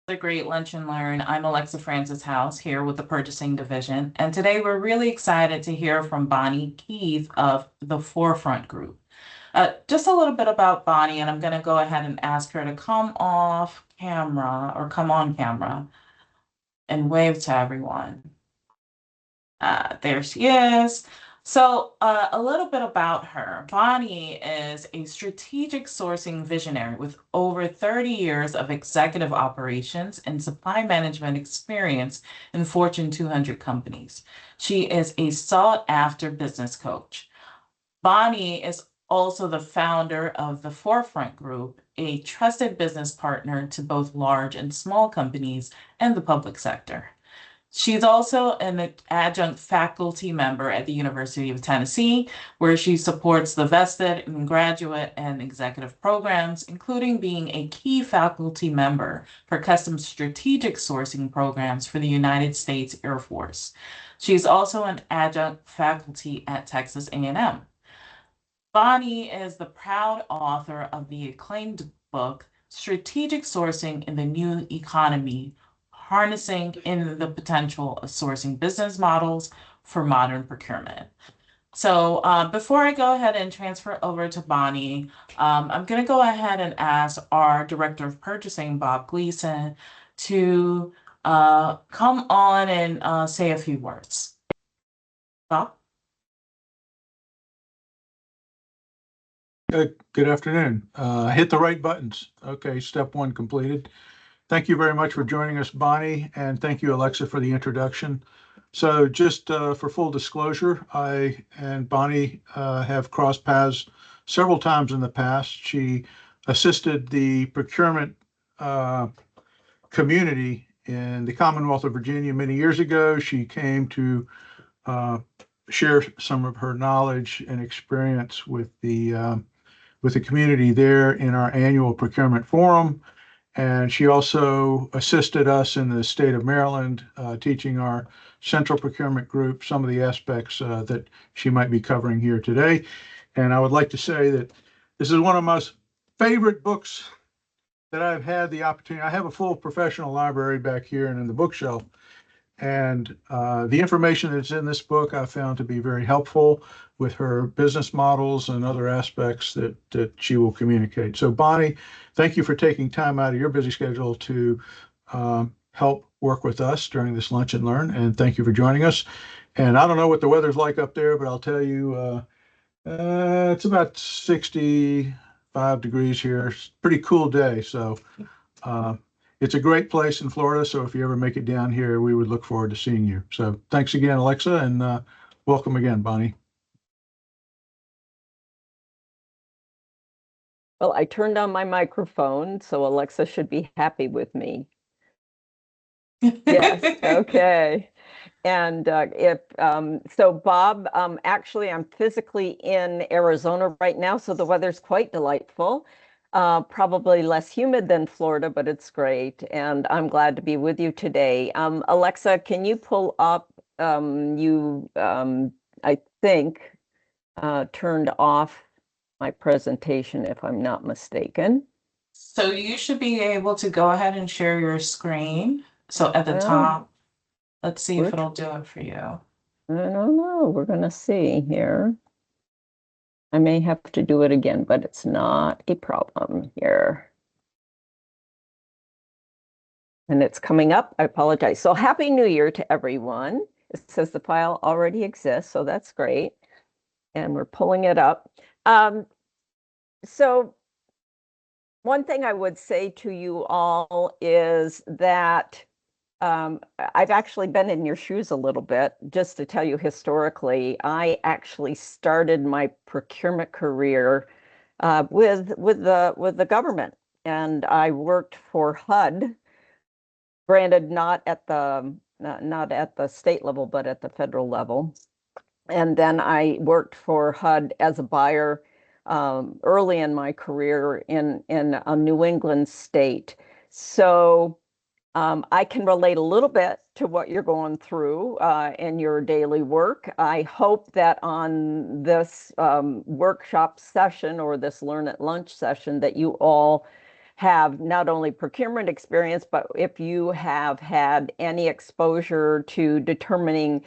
The Great Lunch and Learn. I'm Alexa Francis House here with the Purchasing Division. And today we're really excited to hear from Bonnie Keith of the Forefront Group. Just a little bit about Bonnie, and I'm going to go ahead and ask her to come off camera or come on camera and wave to everyone. There she is. So, a little bit about her. Bonnie is a strategic sourcing visionary with over 30 years of executive operations and supply management experience in Fortune 200 companies. She is a sought after business coach. Bonnie is also the founder of the Forefront Group, a trusted business partner to both large and small companies and the public sector. She's also an adjunct faculty member at the University of Tennessee, where she supports the vested and graduate and executive programs, including being a key faculty member for custom strategic sourcing programs for the United States Air Force. She's also an adjunct faculty at Texas A&M. Bonnie is the proud author of the acclaimed book, Strategic Sourcing in the New Economy, Harnessing in the Potential of Sourcing Business Models for Modern Procurement. So before I go ahead and transfer over to Bonnie, I'm going to go ahead and ask our Director of Purchasing, Bob Gleason, to come on and say a few words. Bob? Good afternoon. Hit the right buttons. Okay, step one completed. Thank you very much for joining us, Bonnie, and thank you, Alexa, for the introduction. So just for full disclosure, I and Bonnie have crossed paths several times in the past. She assisted the procurement community in the Commonwealth of Virginia many years ago. She came to share some of her knowledge and experience with the community there in our annual procurement forum. And she also assisted us in the state of Maryland, teaching our central procurement group some of the aspects that she might be covering here today. And I would like to say that this is one of my most favorite books that I've had the opportunity. I have a full professional library back here and in the bookshelf. And the information that's in this book I found to be very helpful with her business models and other aspects that she will communicate. So Bonnie, thank you for taking time out of your busy schedule to help work with us during this Lunch and Learn, and thank you for joining us. And I don't know what the weather's like up there, but I'll tell you, it's about 65 degrees here. It's a pretty cool day. So it's a great place in Florida. So if you ever make it down here, we would look forward to seeing you. So thanks again, Alexa, and welcome again, Bonnie. Well, I turned on my microphone, so Alexa should be happy with me. Yes, okay. And so Bob, actually, I'm physically in Arizona right now, so the weather's quite delightful. Probably less humid than Florida, but it's great. And I'm glad to be with you today. Alexa, can you pull up, I think, turned off my presentation, if I'm not mistaken. So you should be able to go ahead and share your screen. So at the top, let's see if it'll do it for you. I don't know. We're going to see here. I may have to do it again, but it's not a problem here. And it's coming up. I apologize. So Happy New Year to everyone. It says the file already exists, so that's great. And we're pulling it up. So one thing I would say to you all is that I've actually been in your shoes a little bit. Just to tell you historically, I actually started my procurement career with the government, and I worked for HUD. Granted, not at the state level, but at the federal level. And then I worked for HUD as a buyer early in my career in a New England state. So I can relate a little bit to what you're going through in your daily work. I hope that on this workshop session or this Learn at Lunch session that you all have not only procurement experience, but if you have had any exposure to determining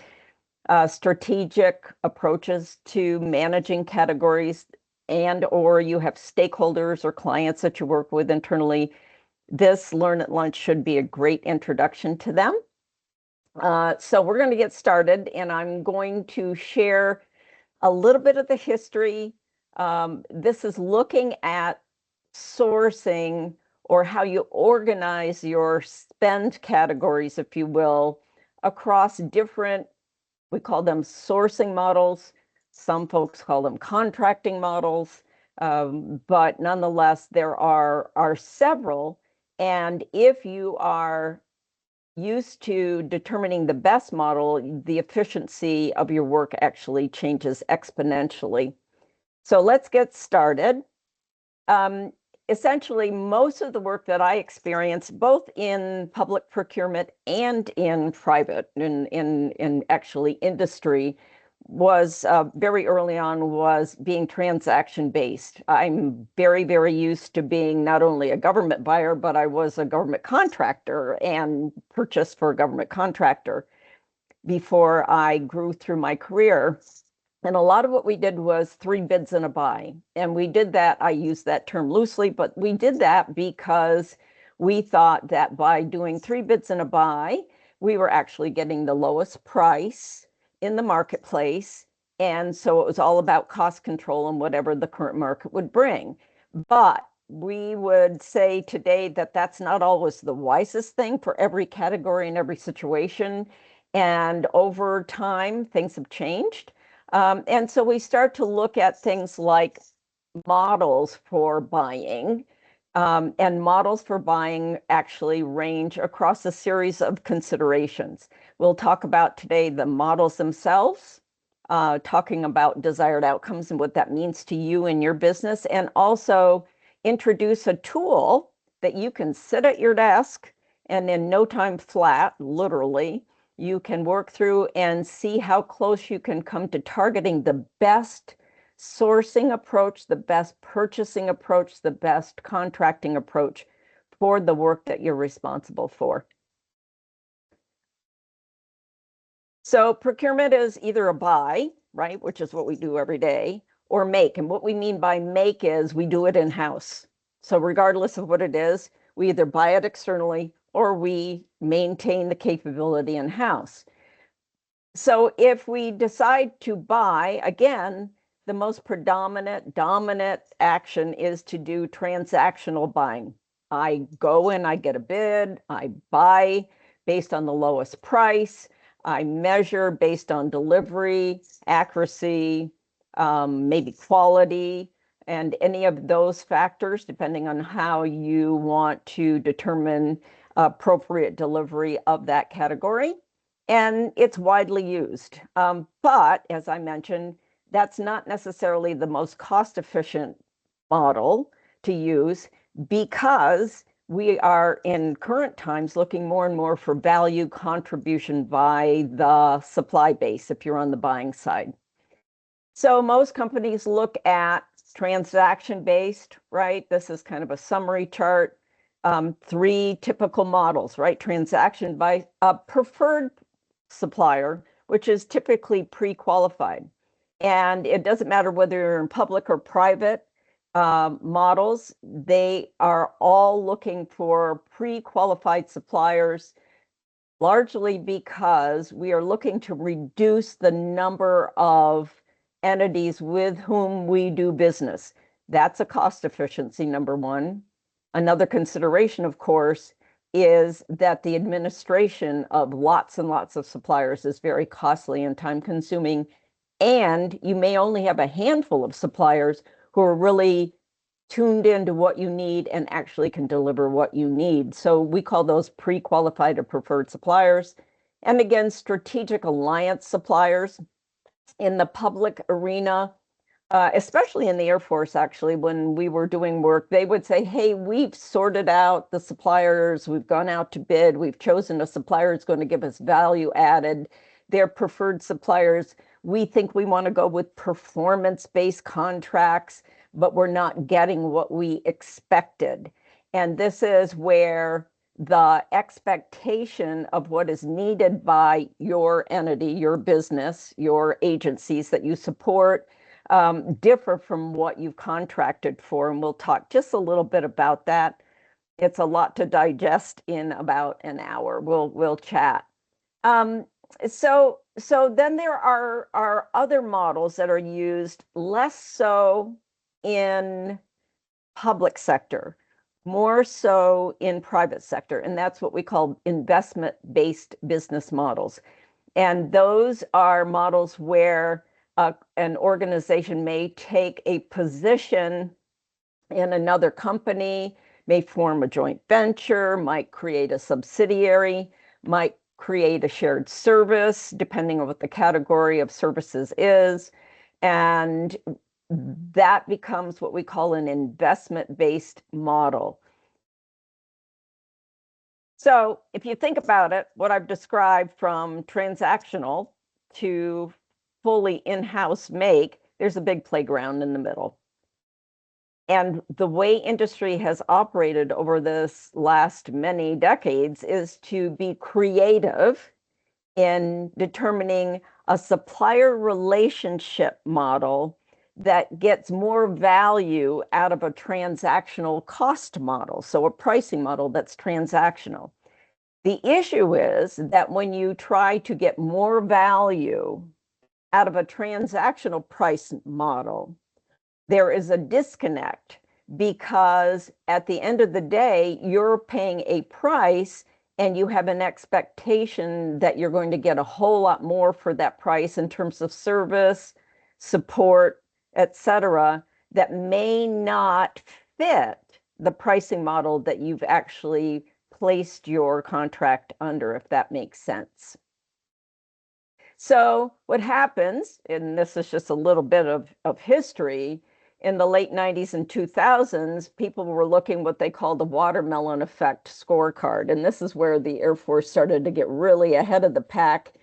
strategic approaches to managing categories, and or you have stakeholders or clients that you work with internally, this Learn at Lunch should be a great introduction to them. So we're going to get started, and I'm going to share a little bit of the history. This is looking at sourcing, or how you organize your spend categories, if you will, across different, we call them sourcing models. Some folks call them contracting models, but nonetheless, there are several. And if you are used to determining the best model, the efficiency of your work actually changes exponentially. So let's get started. Essentially, most of the work that I experienced, both in public procurement and in private, in actually industry, was very early on was being transaction based. I'm very, very used to being not only a government buyer, but I was a government contractor and purchased for a government contractor before I grew through my career. And a lot of what we did was 3 bids and a buy. And we did that, I use that term loosely, but we did that because we thought that by doing 3 bids and a buy, we were actually getting the lowest price in the marketplace. And so it was all about cost control and whatever the current market would bring. But we would say today that that's not always the wisest thing for every category and every situation. And over time, things have changed. And so we start to look at things like models for buying. And models for buying actually range across a series of considerations. We'll talk about today the models themselves, talking about desired outcomes and what that means to you and your business, and also introduce a tool that you can sit at your desk and in no time flat, literally, you can work through and see how close you can come to targeting the best sourcing approach, the best purchasing approach, the best contracting approach for the work that you're responsible for. So procurement is either a buy, right, which is what we do every day, or make. And what we mean by make is we do it in-house. So regardless of what it is, we either buy it externally or we maintain the capability in-house. So if we decide to buy, again, the most dominant action is to do transactional buying. I go and I get a bid, I buy based on the lowest price, I measure based on delivery, accuracy, maybe quality, and any of those factors, depending on how you want to determine appropriate delivery of that category. And it's widely used. But as I mentioned, that's not necessarily the most cost-efficient model to use, because we are in current times looking more and more for value contribution by the supply base if you're on the buying side. So most companies look at transaction-based, right? This is kind of a summary chart. 3 typical models, right? Transaction by a preferred supplier, which is typically pre-qualified. And it doesn't matter whether you're in public or private models, they are all looking for pre-qualified suppliers, largely because we are looking to reduce the number of entities with whom we do business. That's a cost efficiency, number one. Another consideration, of course, is that the administration of lots and lots of suppliers is very costly and time consuming. And you may only have a handful of suppliers who are really tuned into what you need and actually can deliver what you need. So we call those pre-qualified or preferred suppliers. And again, strategic alliance suppliers. In the public arena, especially in the Air Force, actually, when we were doing work, they would say, hey, we've sorted out the suppliers, we've gone out to bid, we've chosen a supplier that's going to give us value added. They're preferred suppliers. We think we want to go with performance-based contracts, but we're not getting what we expected. And this is where the expectation of what is needed by your entity, your business, your agencies that you support differ from what you've contracted for. And we'll talk just a little bit about that. It's a lot to digest in about an hour. We'll chat. So then there are other models that are used less so in public sector, more so in private sector, and that's what we call investment-based business models. And those are models where an organization may take a position in another company, may form a joint venture, might create a subsidiary, might create a shared service, depending on what the category of services is. And that becomes what we call an investment-based model. So if you think about it, what I've described from transactional to fully in-house make, there's a big playground in the middle. And the way industry has operated over this last many decades is to be creative in determining a supplier relationship model that gets more value out of a transactional cost model, so a pricing model that's transactional. The issue is that when you try to get more value out of a transactional price model, there is a disconnect because at the end of the day, you're paying a price and you have an expectation that you're going to get a whole lot more for that price in terms of service, support, etc., that may not fit the pricing model that you've actually placed your contract under, if that makes sense. So what happens, and this is just a little bit of history, in the late 90s and 2000s, people were looking what they call the watermelon effect scorecard. And this is where the Air Force started to get really ahead of the pack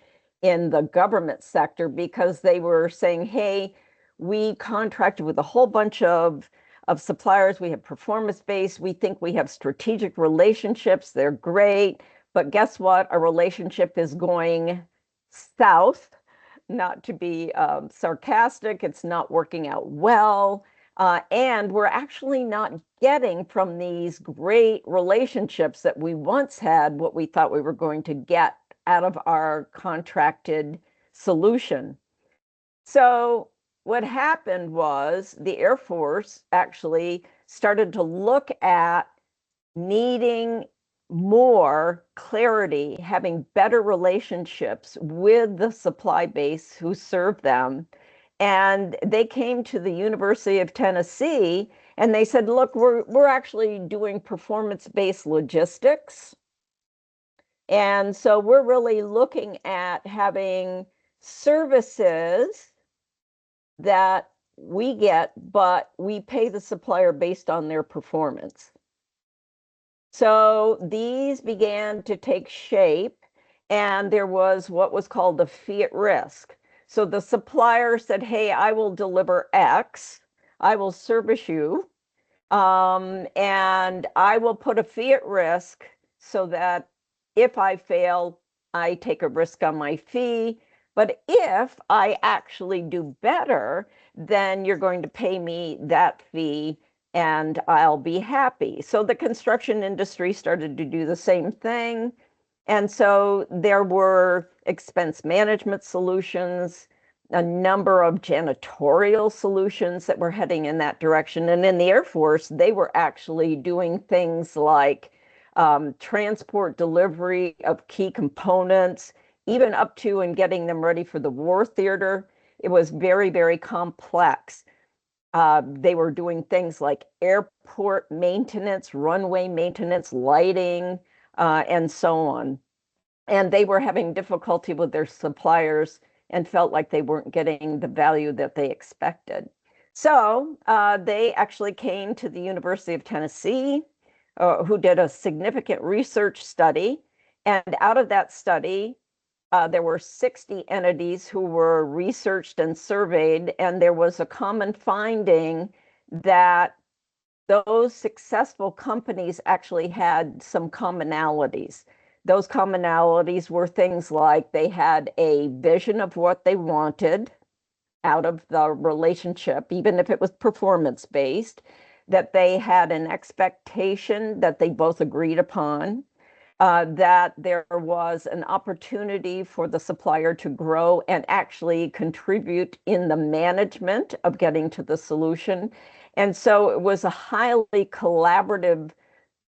in the government sector because they were saying, hey, we contracted with a whole bunch of suppliers. We have performance-based. We think we have strategic relationships. They're great. But guess what? Our relationship is going south. Not to be sarcastic, it's not working out well. And we're actually not getting from these great relationships that we once had what we thought we were going to get out of our contracted solution. So what happened was the Air Force actually started to look at needing more clarity, having better relationships with the supply base who serve them. And they came to the University of Tennessee and they said, look, we're actually doing performance-based logistics. And so we're really looking at having services that we get, but we pay the supplier based on their performance. So these began to take shape, and there was what was called the fee at risk. So the supplier said, hey, I will deliver X, I will service you, and I will put a fee at risk so that if I fail, I take a risk on my fee. But if I actually do better, then you're going to pay me that fee and I'll be happy. So the construction industry started to do the same thing. And so there were expense management solutions, a number of janitorial solutions that were heading in that direction. And in the Air Force, they were actually doing things like transport delivery of key components, even up to and getting them ready for the war theater. It was very, very complex. They were doing things like airport maintenance, runway maintenance, lighting, and so on. And they were having difficulty with their suppliers and felt like they weren't getting the value that they expected. So they actually came to the University of Tennessee, who did a significant research study. And out of that study, there were 60 entities who were researched and surveyed, and there was a common finding that those successful companies actually had some commonalities. Those commonalities were things like they had a vision of what they wanted out of the relationship, even if it was performance-based, that they had an expectation that they both agreed upon, that there was an opportunity for the supplier to grow and actually contribute in the management of getting to the solution. And so it was a highly collaborative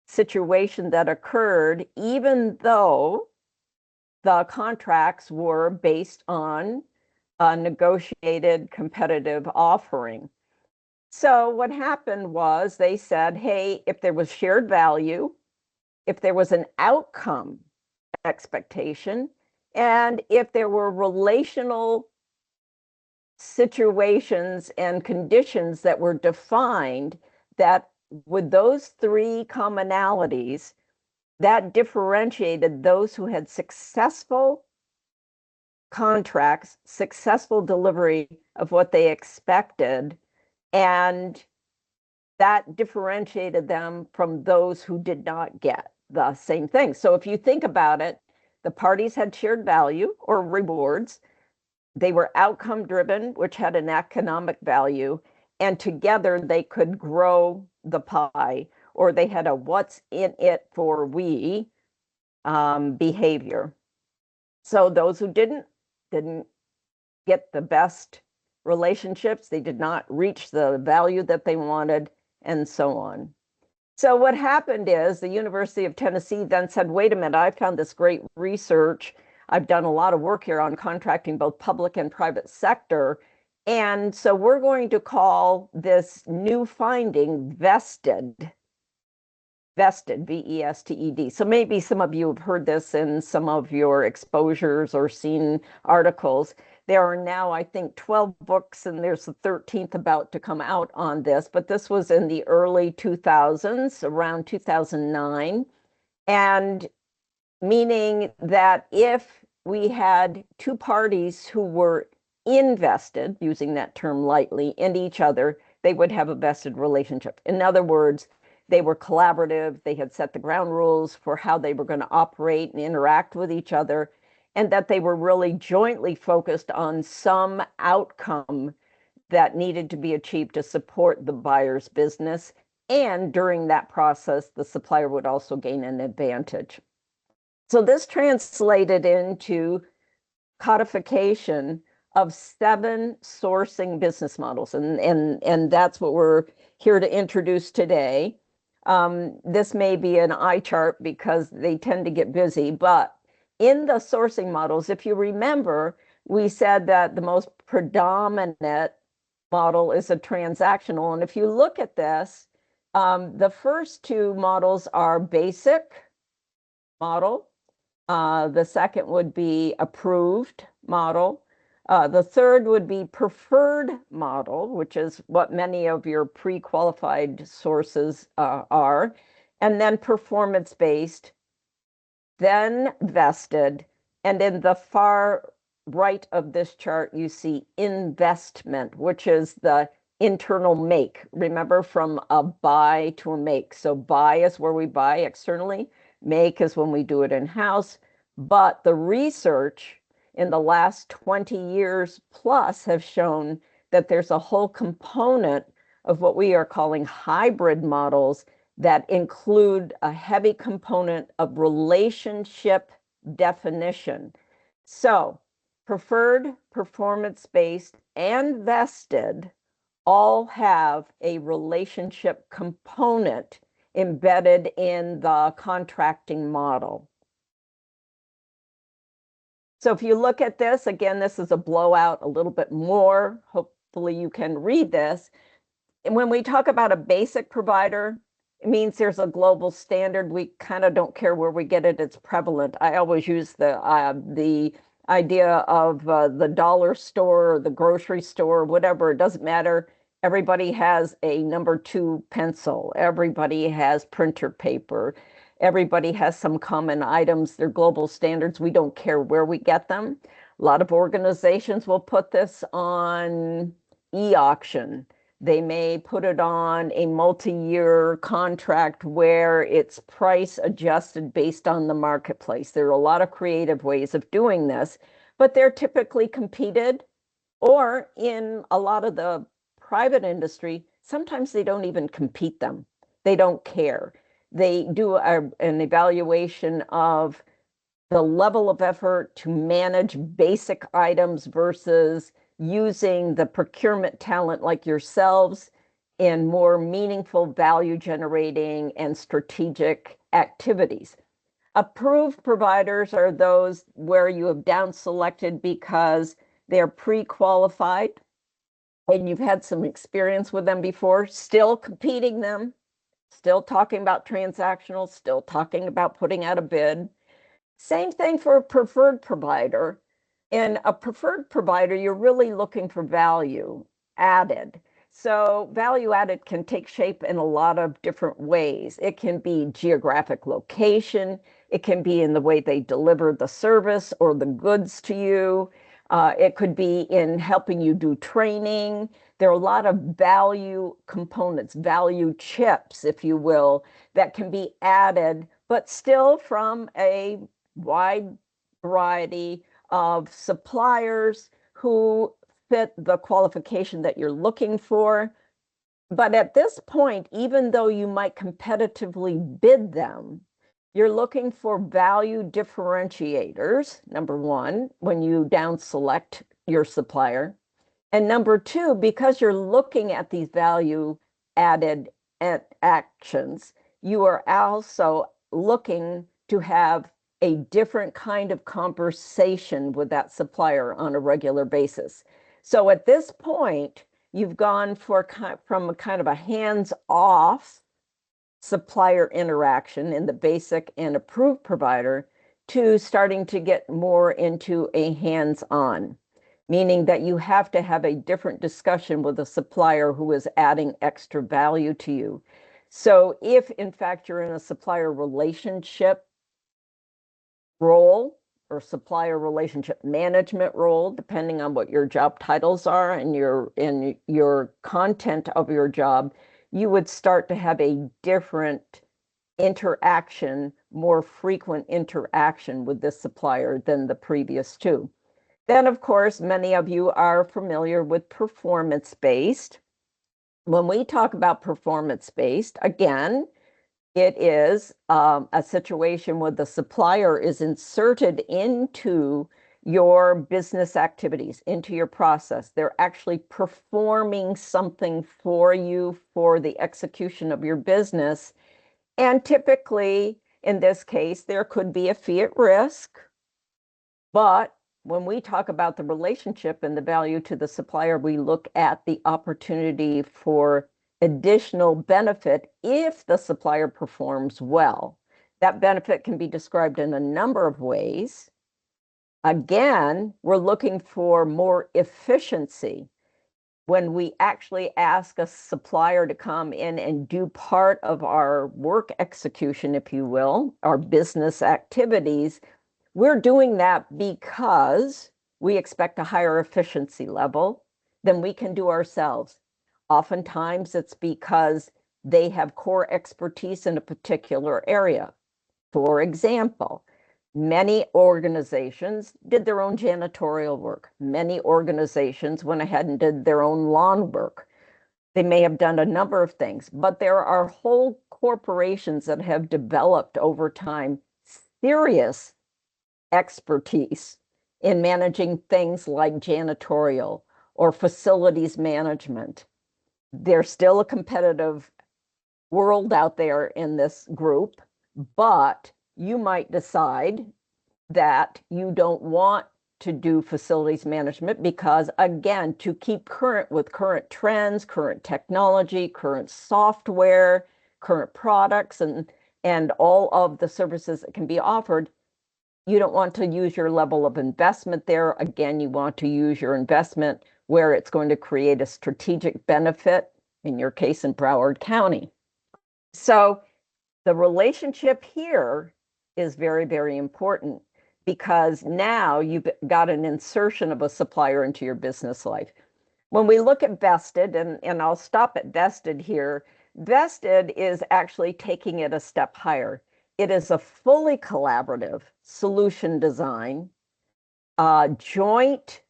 situation that occurred, even though the contracts were based on a negotiated competitive offering. So what happened was they said, hey, if there was shared value, if there was an outcome expectation, and if there were relational situations and conditions that were defined, that with those three commonalities, that differentiated those who had successful contracts, successful delivery of what they expected, and that differentiated them from those who did not get the same thing. So if you think about it, the parties had shared value or rewards. They were outcome driven, which had an economic value, and together they could grow the pie, or they had a what's in it for we behavior. So those who didn't get the best relationships, they did not reach the value that they wanted, and so on. So what happened is the University of Tennessee then said, wait a minute, I found this great research. I've done a lot of work here on contracting both public and private sector. And so we're going to call this new finding vested, V-E-S-T-E-D. So maybe some of you have heard this in some of your exposures or seen articles. There are now, I think, 12 books, and there's the 13th about to come out on this, but this was in the early 2000s, around 2009, and meaning that if we had two parties who were invested, using that term lightly, in each other, they would have a vested relationship. In other words, they were collaborative, they had set the ground rules for how they were going to operate and interact with each other, and that they were really jointly focused on some outcome that needed to be achieved to support the buyer's business. And during that process, the supplier would also gain an advantage. So this translated into codification of 7 sourcing business models. And that's what we're here to introduce today. This may be an eye chart because they tend to get busy, but in the sourcing models, if you remember, we said that the most predominant model is a transactional. And if you look at this, the first 2 models are basic model. The second would be approved model. The third would be preferred model, which is what many of your pre-qualified sources are, and then performance-based, then vested, and in the far right of this chart, you see investment, which is the internal make. Remember, from a buy to a make. So buy is where we buy externally, make is when we do it in-house. But the research in the last 20 years plus have shown that there's a whole component of what we are calling hybrid models that include a heavy component of relationship definition. So preferred, performance-based, and vested all have a relationship component embedded in the contracting model. So if you look at this, again, this is a blowout a little bit more. Hopefully you can read this. And when we talk about a basic provider, it means there's a global standard. We kind of don't care where we get it. It's prevalent. I always use the idea of the dollar store or the grocery store, whatever. It doesn't matter. Everybody has a number 2 pencil. Everybody has printer paper. Everybody has some common items. They're global standards. We don't care where we get them. A lot of organizations will put this on e-auction. They may put it on a multi-year contract where it's price adjusted based on the marketplace. There are a lot of creative ways of doing this, but they're typically competed, or in a lot of the private industry, sometimes they don't even compete them. They don't care. They do an evaluation of the level of effort to manage basic items versus using the procurement talent like yourselves in more meaningful value generating and strategic activities. Approved providers are those where you have down selected because they're pre-qualified and you've had some experience with them before, still competing them, still talking about transactional, still talking about putting out a bid. Same thing for a preferred provider. In a preferred provider, you're really looking for value added. So value added can take shape in a lot of different ways. It can be geographic location. It can be in the way they deliver the service or the goods to you. It could be in helping you do training. There are a lot of value components, value chips, if you will, that can be added, but still from a wide variety of suppliers who fit the qualification that you're looking for. But at this point, even though you might competitively bid them, you're looking for value differentiators, number one, when you down select your supplier. And number two, because you're looking at these value added actions, you are also looking to have a different kind of conversation with that supplier on a regular basis. So at this point, you've gone from a kind of a hands-off supplier interaction in the basic and approved provider to starting to get more into a hands-on, meaning that you have to have a different discussion with a supplier who is adding extra value to you. So if in fact you're in a supplier relationship role or supplier relationship management role, depending on what your job titles are and your content of your job, you would start to have a different interaction, more frequent interaction with this supplier than the previous two. Then, of course, many of you are familiar with performance-based. When we talk about performance-based, again, it is a situation where the supplier is inserted into your business activities, into your process. They're actually performing something for you for the execution of your business. And typically, in this case, there could be a fee at risk. But when we talk about the relationship and the value to the supplier, we look at the opportunity for additional benefit if the supplier performs well. That benefit can be described in a number of ways. Again, we're looking for more efficiency. When we actually ask a supplier to come in and do part of our work execution, if you will, our business activities, we're doing that because we expect a higher efficiency level than we can do ourselves. Oftentimes, it's because they have core expertise in a particular area. For example, many organizations did their own janitorial work. Many organizations went ahead and did their own lawn work. They may have done a number of things, but there are whole corporations that have developed over time serious expertise in managing things like janitorial or facilities management. There's still a competitive world out there in this group, but you might decide that you don't want to do facilities management because, again, to keep current with current trends, current technology, current software, current products, and all of the services that can be offered, you don't want to use your level of investment there. Again, you want to use your investment where it's going to create a strategic benefit, in your case, in Broward County. So the relationship here is very, very important because now you've got an insertion of a supplier into your business life. when we look at vested, and I'll stop at vested here, vested is actually taking it a step higher. It is a fully collaborative solution design, joint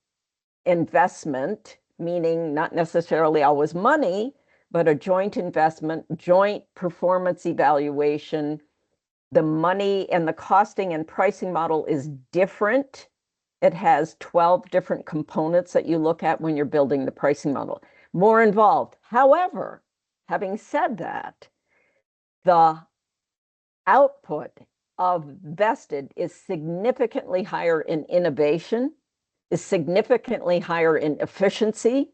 investment, meaning not necessarily always money, but a joint investment, joint performance evaluation. The money and the costing and pricing model is different. It has 12 different components that you look at when you're building the pricing model. More involved. However, having said that, the output of vested is significantly higher in innovation, is significantly higher in efficiency,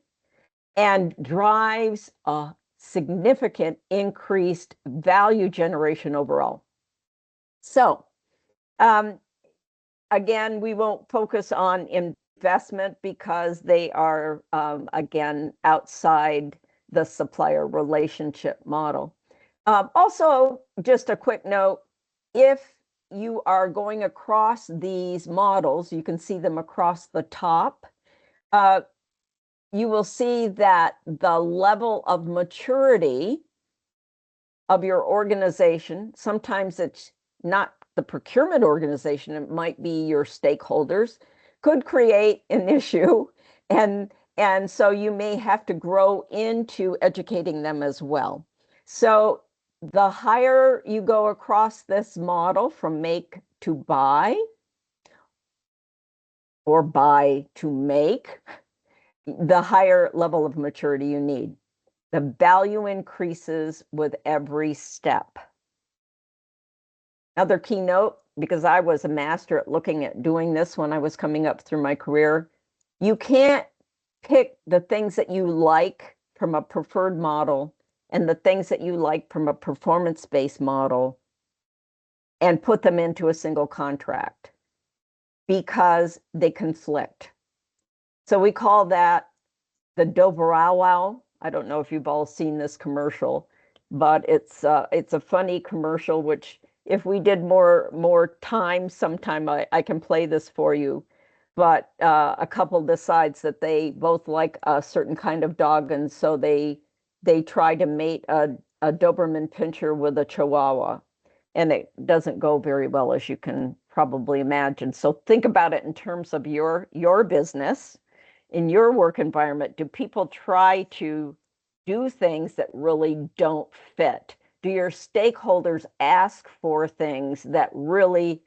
and drives a significant increased value generation overall. So, again, we won't focus on investment because they are, again, outside the supplier relationship model. Also, just a quick note, if you are going across these models, you can see them across the top, you will see that the level of maturity of your organization, sometimes it's not the procurement organization, it might be your stakeholders, could create an issue. And so you may have to grow into educating them as well. So the higher you go across this model from make to buy or buy to make, the higher level of maturity you need. The value increases with every step. Another keynote, because I was a master at looking at doing this when I was coming up through my career, you can't pick the things that you like from a preferred model and the things that you like from a performance-based model and put them into a single contract because they conflict. So we call that the Doberow. I don't know if you've all seen this commercial, but it's a funny commercial, which if we did more time sometime, I can play this for you. But a couple decides that they both like a certain kind of dog, and so they try to mate a Doberman Pinscher with a Chihuahua, and it doesn't go very well, as you can probably imagine. So think about it in terms of your business, in your work environment. Do people try to do things that really don't fit? Do your stakeholders ask for things that really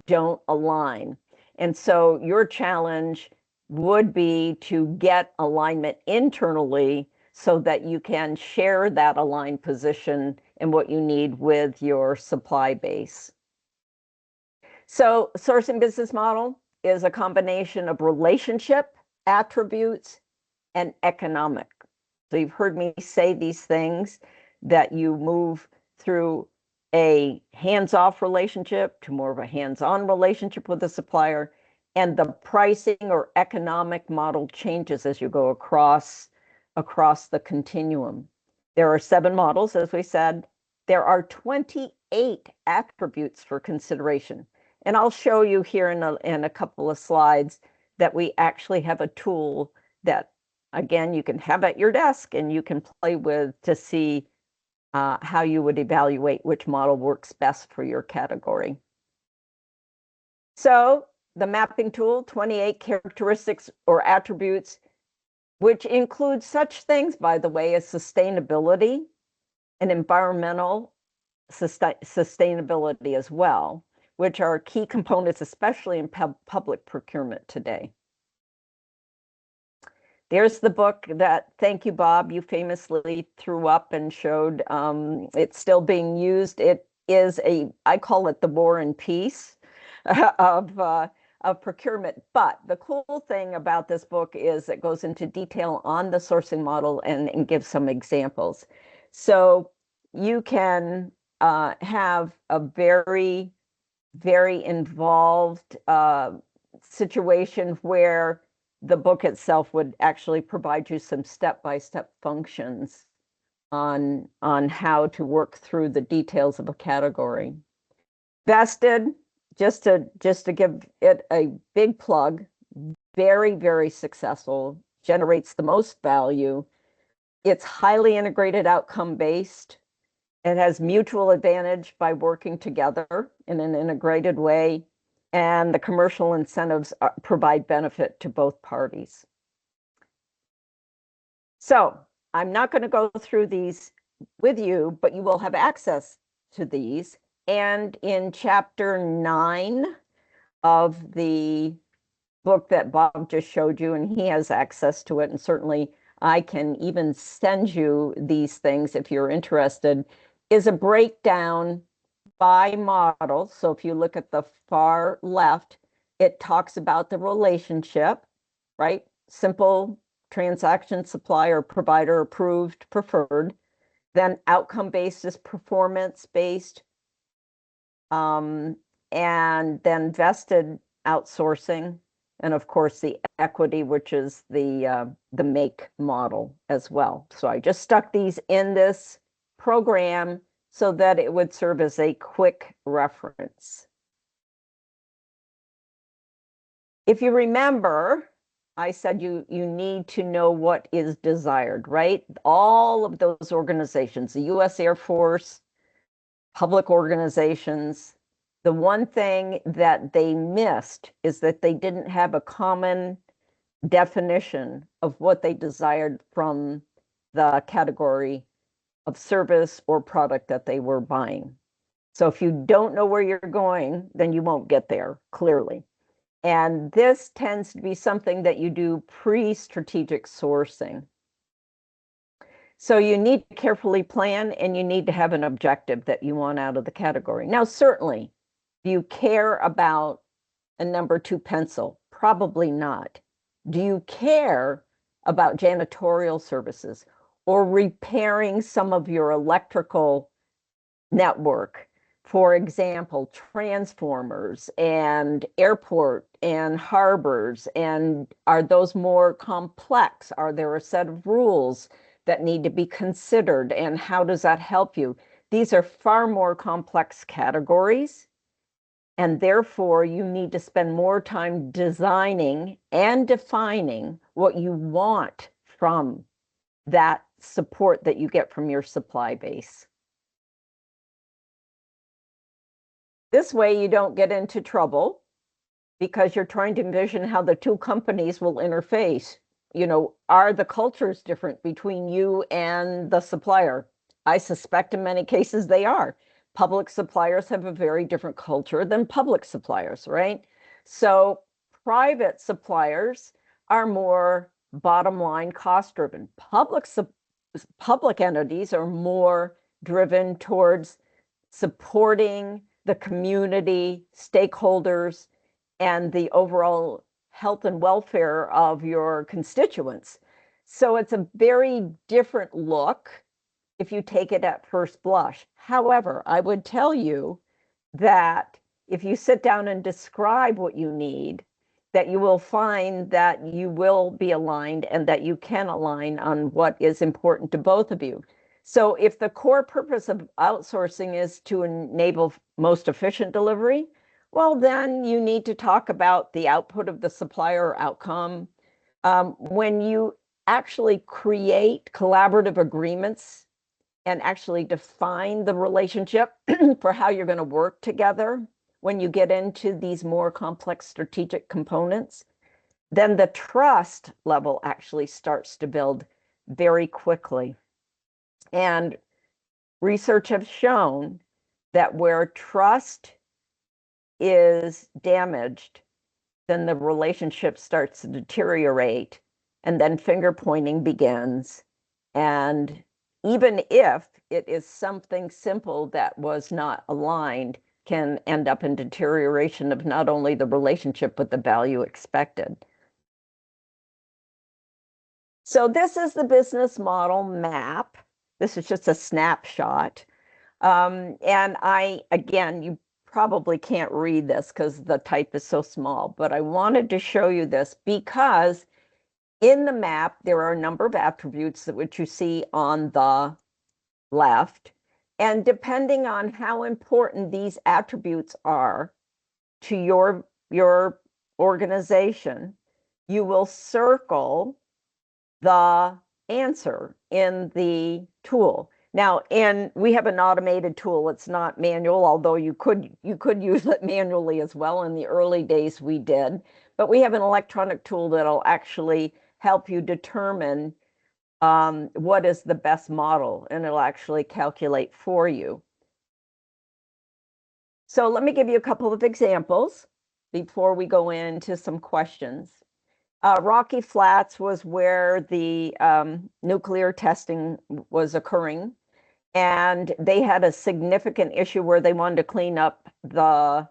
don't align? And so your challenge would be to get alignment internally so that you can share that aligned position and what you need with your supply base. So sourcing business model is a combination of relationship, attributes, and economic. So you've heard me say these things, that you move through a hands-off relationship to more of a hands-on relationship with the supplier, and the pricing or economic model changes as you go across the continuum. There are 7 models, as we said. There are 28 attributes for consideration. And I'll show you here in a couple of slides that we actually have a tool that, again, you can have at your desk and you can play with to see how you would evaluate which model works best for your category. So the mapping tool, 28 characteristics or attributes, which include such things, by the way, as sustainability and environmental sustainability as well, which are key components, especially in public procurement today. There's the book that, thank you, Bob, you famously threw up and showed. It's still being used. It is I call it the War and Peace of procurement. But the cool thing about this book is it goes into detail on the sourcing model and gives some examples. So you can have a very, very involved situation where the book itself would actually provide you some step-by-step functions on how to work through the details of a category. Vested, just to give it a big plug, very, very successful. generates the most value. It's highly integrated, outcome-based. It has mutual advantage by working together in an integrated way, and the commercial incentives provide benefit to both parties. So I'm not going to go through these with you, but you will have access to these. And in chapter 9 of the book that Bob just showed you, and he has access to it, and certainly I can even send you these things if you're interested, is a breakdown by model. So if you look at the far left, it talks about the relationship, right? Simple transaction, supplier, provider, approved, preferred. Then outcome-based is performance-based. And then vested outsourcing. And of course, the equity, which is the make model as well. So I just stuck these in this program so that it would serve as a quick reference. If you remember, I said you need to know what is desired, right? All of those organizations, the US Air Force, public organizations, the one thing that they missed is that they didn't have a common definition of what they desired from the category of service or product that they were buying. So if you don't know where you're going, then you won't get there, clearly. And this tends to be something that you do pre-strategic sourcing. So you need to carefully plan, and you need to have an objective that you want out of the category. Now, certainly, do you care about a number 2 pencil? Probably not. Do you care about janitorial services or repairing some of your electrical network? For example, transformers and airport and harbors. And are those more complex? Are there a set of rules that need to be considered? And how does that help you? These are far more complex categories. And therefore, you need to spend more time designing and defining what you want from that support that you get from your supply base. This way, you don't get into trouble because you're trying to envision how the two companies will interface. You know, are the cultures different between you and the supplier? I suspect in many cases they are. Public suppliers have a very different culture than public suppliers, right? So private suppliers are more bottom line cost driven. Public entities are more driven towards supporting the community, stakeholders, and the overall health and welfare of your constituents. So it's a very different look if you take it at first blush. However, I would tell you that if you sit down and describe what you need, that you will find that you will be aligned and that you can align on what is important to both of you. So if the core purpose of outsourcing is to enable most efficient delivery, well, then you need to talk about the output of the supplier outcome. When you actually create collaborative agreements and actually define the relationship for how you're going to work together, when you get into these more complex strategic components, then the trust level actually starts to build very quickly. And research has shown that where trust is damaged, then the relationship starts to deteriorate, and then finger pointing begins. And even if it is something simple that was not aligned, can end up in deterioration of not only the relationship, but the value expected. So this is the business model map. This is just a snapshot. And again, you probably can't read this because the type is so small, but I wanted to show you this because in the map, there are a number of attributes that which you see on the left. And depending on how important these attributes are to your organization, you will circle the answer in the tool. Now, we have an automated tool. It's not manual, although you could use it manually as well. In the early days, we did. But we have an electronic tool that'll actually help you determine what is the best model, and it'll actually calculate for you. So let me give you a couple of examples before we go into some questions. Rocky Flats was where the nuclear testing was occurring, and they had a significant issue where they wanted to clean up the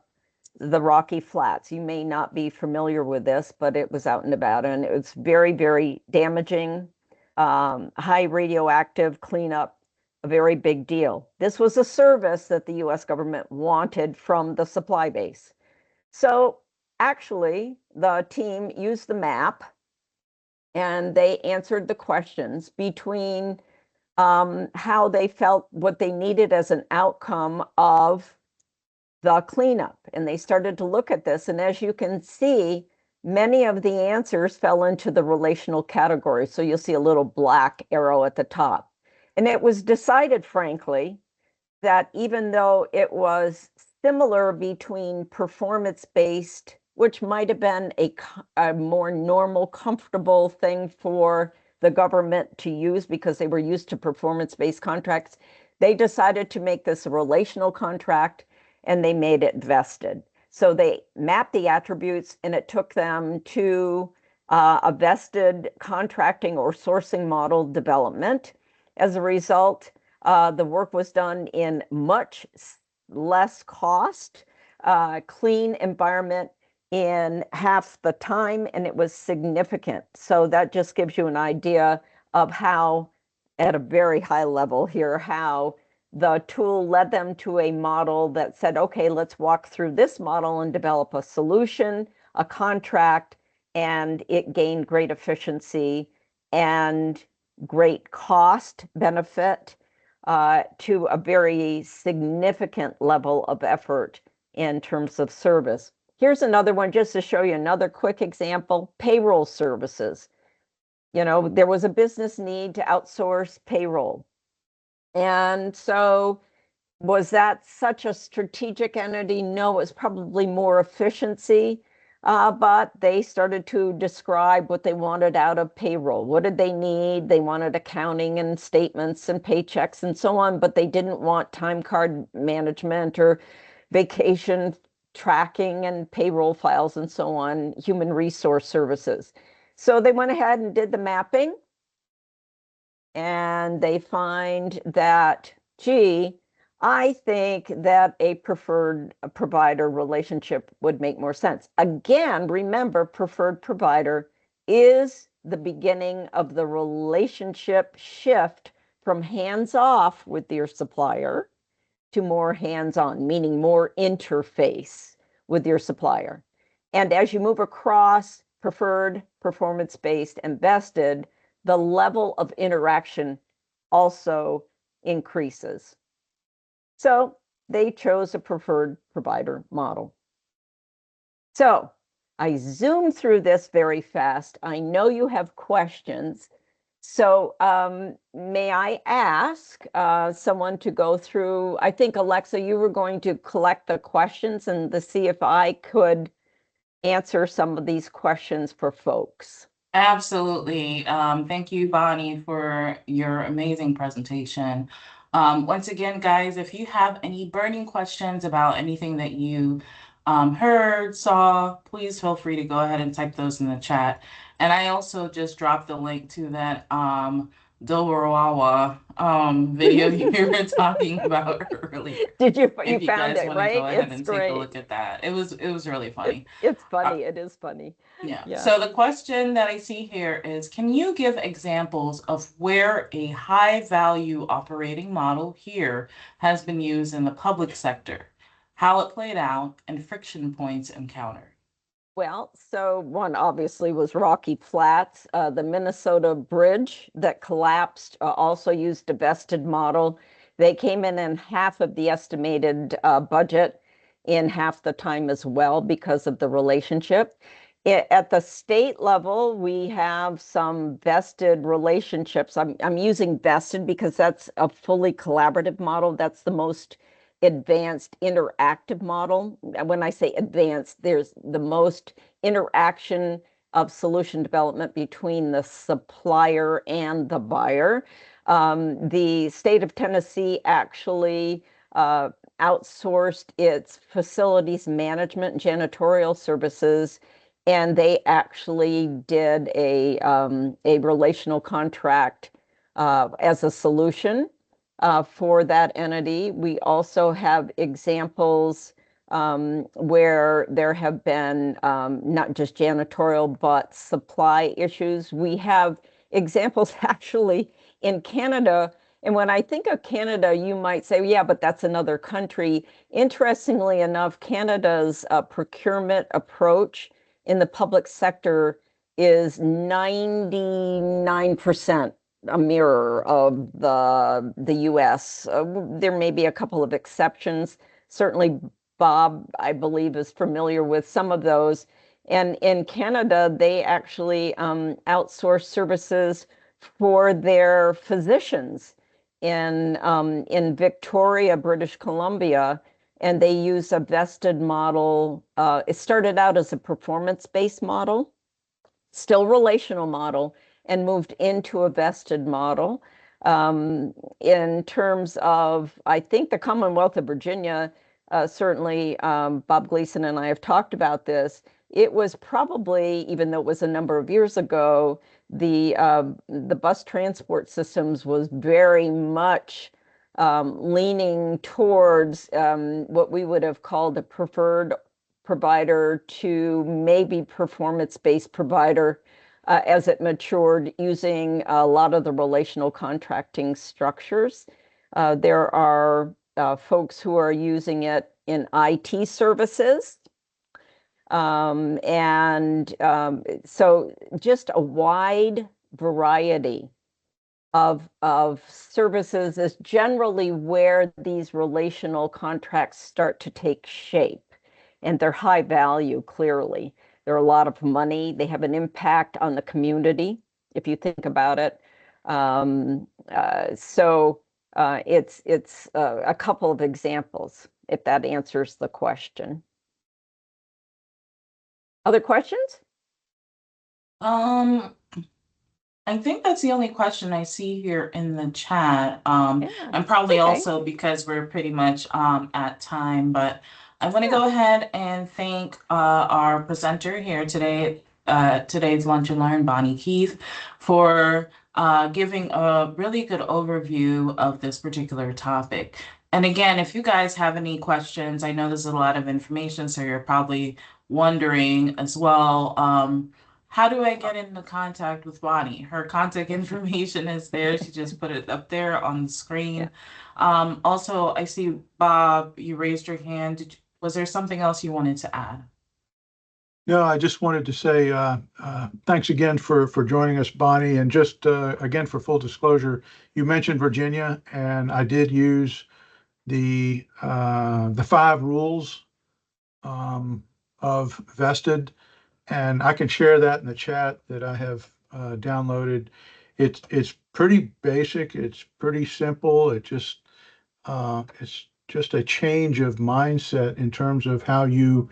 Rocky Flats. You may not be familiar with this, but it was out in Nevada, and it was very, very damaging, high radioactive cleanup, a very big deal. This was a service that the US government wanted from the supply base. So actually, the team used the map and they answered the questions between how they felt, what they needed as an outcome of the cleanup. And they started to look at this. And as you can see, many of the answers fell into the relational category. So you'll see a little black arrow at the top. And it was decided, frankly, that even though it was similar between performance-based, which might have been a more normal, comfortable thing for the government to use because they were used to performance-based contracts, they decided to make this a relational contract and they made it vested. So they mapped the attributes and it took them to a vested contracting or sourcing model development. As a result, the work was done in much less cost, clean environment in half the time, and it was significant. So that just gives you an idea of how, at a very high level here, how the tool led them to a model that said, okay, let's walk through this model and develop a solution, a contract, and it gained great efficiency and great cost benefit to a very significant level of effort in terms of service. Here's another one just to show you another quick example, payroll services. You know, there was a business need to outsource payroll. And so was that such a strategic entity? No, it was probably more efficiency. But they started to describe what they wanted out of payroll. What did they need? They wanted accounting and statements and paychecks and so on, but they didn't want time card management or vacation tracking and payroll files and so on, human resource services. So they went ahead and did the mapping, and they find that, gee, I think that a preferred provider relationship would make more sense. Again, remember, preferred provider is the beginning of the relationship shift from hands-off with your supplier to more hands-on, meaning more interface with your supplier. And as you move across preferred, performance-based, and vested, the level of interaction also increases. So they chose a preferred provider model. So I zoomed through this very fast. I know you have questions. So may I ask someone to go through, I think, Alexa, you were going to collect the questions and to see if I could answer some of these questions for folks. Absolutely. Thank you, Bonnie, for your amazing presentation. Once again, guys, if you have any burning questions about anything that you heard, saw, please feel free to go ahead and type those in the chat. And I also just dropped the link to that Dobrowawa video you were talking about earlier. Did you If you found guys it, want to right? go ahead It's and great. take a look at that. It was really funny. It's funny. It is funny. Yeah. So the question that I see here is, can you give examples of where a high value operating model here has been used in the public sector, how it played out, and friction points encountered? Well, so one obviously was Rocky Flats. The Minnesota bridge that collapsed also used a vested model. They came in half of the estimated budget in half the time as well because of the relationship. At the state level, we have some vested relationships. I'm using vested because that's a fully collaborative model. That's the most advanced interactive model. And when I say advanced, there's the most interaction of solution development between the supplier and the buyer. The state of Tennessee actually outsourced its facilities management, janitorial services, and they actually did a relational contract as a solution for that entity. We also have examples where there have been not just janitorial, but supply issues. We have examples actually in Canada. And when I think of Canada, you might say, yeah, but that's another country. Interestingly enough, Canada's procurement approach in the public sector is 99% a mirror of the US. There may be a couple of exceptions. Certainly, Bob, I believe, is familiar with some of those. And in Canada, they actually outsource services for their physicians in Victoria, British Columbia, and they use a vested model. It started out as a performance-based model, still relational model, and moved into a vested model. In terms of, I think the Commonwealth of Virginia, certainly Bob Gleason and I have talked about this. It was probably, even though it was a number of years ago, the bus transport systems was very much leaning towards what we would have called a preferred provider to maybe performance-based provider as it matured, using a lot of the relational contracting structures. There are folks who are using it in IT services. So just a wide variety of services is generally where these relational contracts start to take shape. And they're high value, clearly. They're a lot of money. They have an impact on the community, if you think about it. It's a couple of examples, if that answers the question. Other questions? I think that's the only question I see here in the chat. Yeah, And probably okay. also because we're pretty much at time, but I want to go ahead and thank our presenter here today, today's Lunch and Learn, Bonnie Keith, for giving a really good overview of this particular topic. And again, if you guys have any questions, I know there's a lot of information, so you're probably wondering as well, how do I get into contact with Bonnie? Her contact information is there. She just put it up there on the screen. Also, I see, Bob, you raised your hand. Was there something else you wanted to add? No, I just wanted to say thanks again for joining us, Bonnie. And just again, for full disclosure, you mentioned Virginia, and I did use the 5 rules of vested, and I can share that in the chat that I have downloaded. It's pretty basic. It's pretty simple. It's just a change of mindset in terms of how you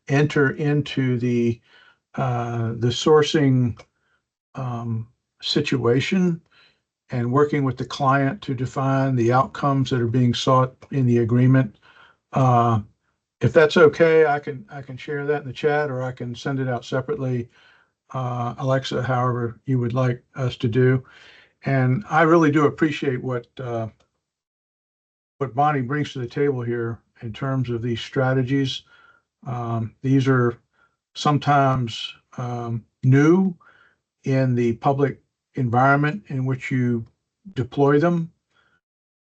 enter into the sourcing situation and working with the client to define the outcomes that are being sought in the agreement. If that's okay, I can share that in the chat, or I can send it out separately, Alexa, however you would like us to do. And I really do appreciate what Bonnie brings to the table here in terms of these strategies. These are sometimes new in the public environment in which you deploy them.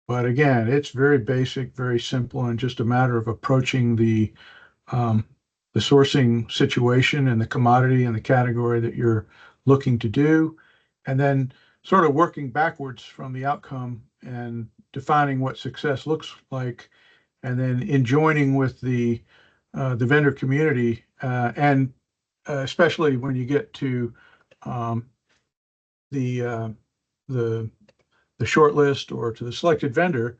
But again, it's very basic, very simple, and just a matter of approaching the sourcing situation and the commodity and the category that you're looking to do, and then sort of working backwards from the outcome and defining what success looks like, and then joining with the vendor community and especially when you get to um, the uh, the the short list or to the selected vendor,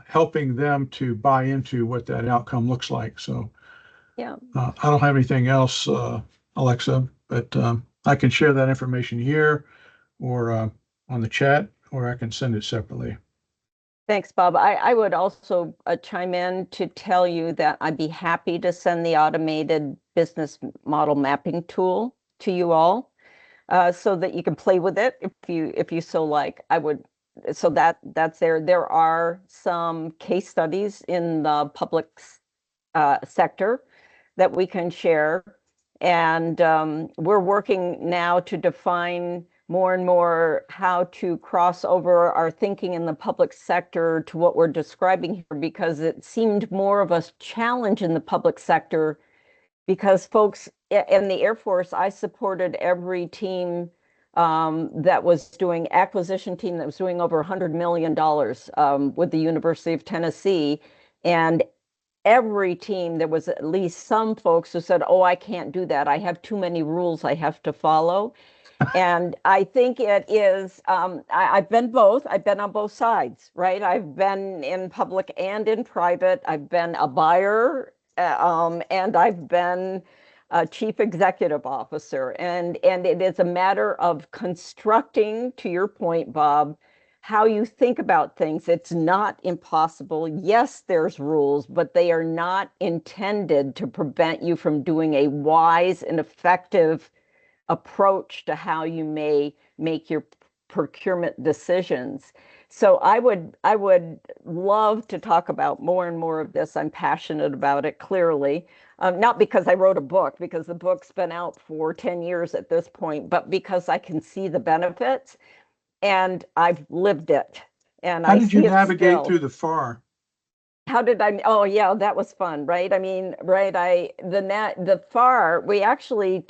helping them to buy into what that outcome looks like. So Yeah. I don't have anything else, Alexa, but I can share that information here or on the chat, or I can send it separately. Thanks, Bob. I would also chime in to tell you that I'd be happy to send the automated business model mapping tool to you all, so that you can play with it if you so like. I would, so that's there. There are some case studies in the public sector that we can share. And we're working now to define more and more how to cross over our thinking in the public sector to what we're describing here, because it seemed more of a challenge in the public sector because folks in the Air Force, I supported every team that was doing acquisition team that was doing over $100 million with the University of Tennessee. And every team, there was at least some folks who said, oh, I can't do that. I have too many rules I have to follow. And I think it is, I've been both. I've been on both sides, right? I've been in public and in private. I've been a buyer, and I've been a chief executive officer. And it is a matter of constructing, to your point, Bob, how you think about things. It's not impossible. Yes, there's rules, but they are not intended to prevent you from doing a wise and effective approach to how you may make your procurement decisions. So I would love to talk about more and more of this. I'm passionate about it, clearly. Not because I wrote a book, because the book's been out for 10 years at this point, but because I can see the benefits and I've lived it. And How I did you see it navigate still. through the FAR? How did I? Oh yeah, that was fun, right? I mean, right? The FAR we actually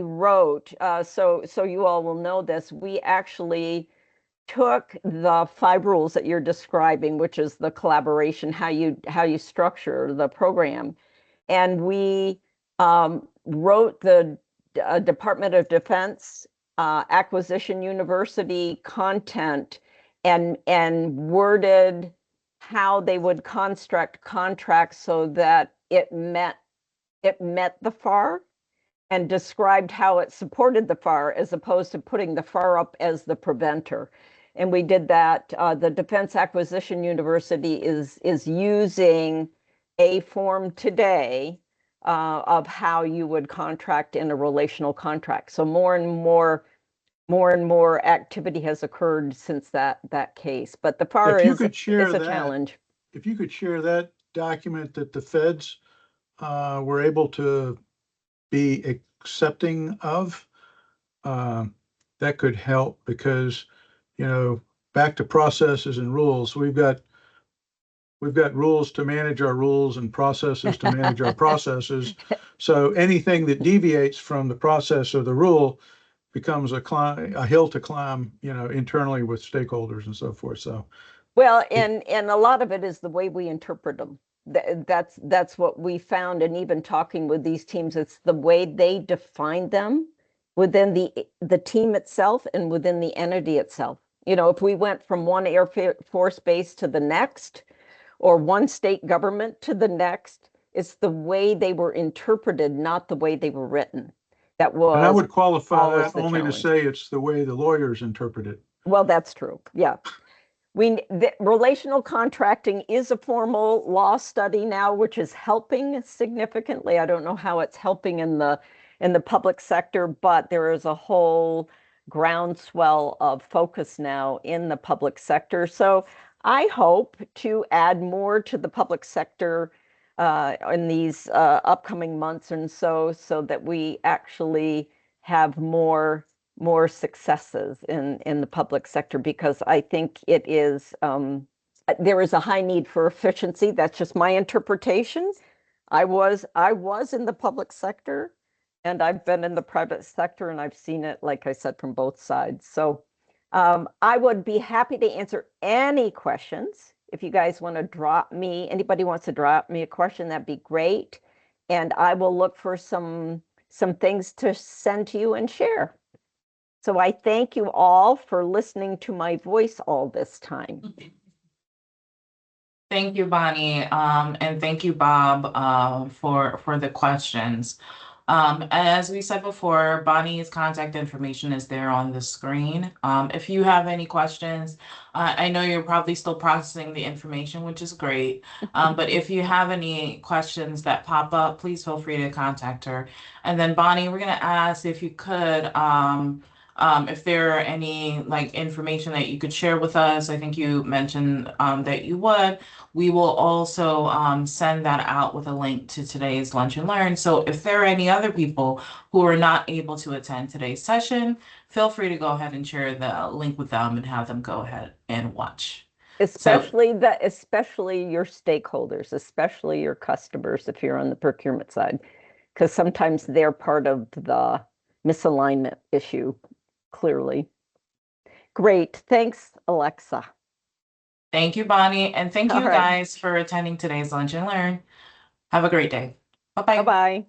wrote. So you all will know this. We actually took the 5 rules that you're describing, which is the collaboration, how you structure the program, and we wrote the Department of Defense Acquisition University content and worded how they would construct contracts so that it met the FAR and described how it supported the FAR as opposed to putting the FAR up as the preventer. And we did that. The Defense Acquisition University is using a form today of how you would contract in a relational contract. So more and more activity has occurred since that case. But the FAR If you is could share a that, challenge. if you could share that document that the feds were able to be accepting of, uh, that could help because, back to processes and rules, we've got rules to manage our rules and processes to manage our processes. So anything that deviates from the process or the rule becomes a hill to climb, internally with stakeholders and so forth. So Well, it, and a lot of it is the way we interpret them. That's what we found, and even talking with these teams, it's the way they define them within the team itself and within the entity itself. If we went from one Air Force base to the next, or one state government to the next, it's the way they were interpreted, not the way they were written. That and I was would qualify always that the only to challenge. say it's the way the lawyers interpret it. Well, that's true. Yeah. Relational contracting is a formal law study now, which is helping significantly. I don't know how it's helping in the public sector, but there is a whole groundswell of focus now in the public sector. So I hope to add more to the public sector in these upcoming months and so that we actually have more successes in the public sector, because I think it is there is a high need for efficiency. That's just my interpretation. I was in the public sector, and I've been in the private sector, and I've seen it, like I said, from both sides. So I would be happy to answer any questions. If you guys want to anybody wants to drop me a question, that'd be great. and I will look for some things to send to you and share. So I thank you all for listening to my voice all this time. Thank you, Bonnie, and thank you, Bob, for the questions. As we said before, Bonnie's contact information is there on the screen. If you have any questions, I know you're probably still processing the information, which is great. But if you have any questions that pop up, please feel free to contact her. And then Bonnie, we're gonna ask if you could, if there are any like information that you could share with us. I think you mentioned that you would. We will also send that out with a link to today's Lunch and Learn. So if there are any other people who are not able to attend today's session, feel free to go ahead and share the link with them and have them go ahead and watch. Especially your stakeholders, especially your customers, if you're on the procurement side, because sometimes they're part of the misalignment issue, clearly. Great. Thanks, Alexa. Thank you, Bonnie. And thank you All right. guys for attending today's Lunch and Learn. Have a great day. Bye-bye. Bye-bye.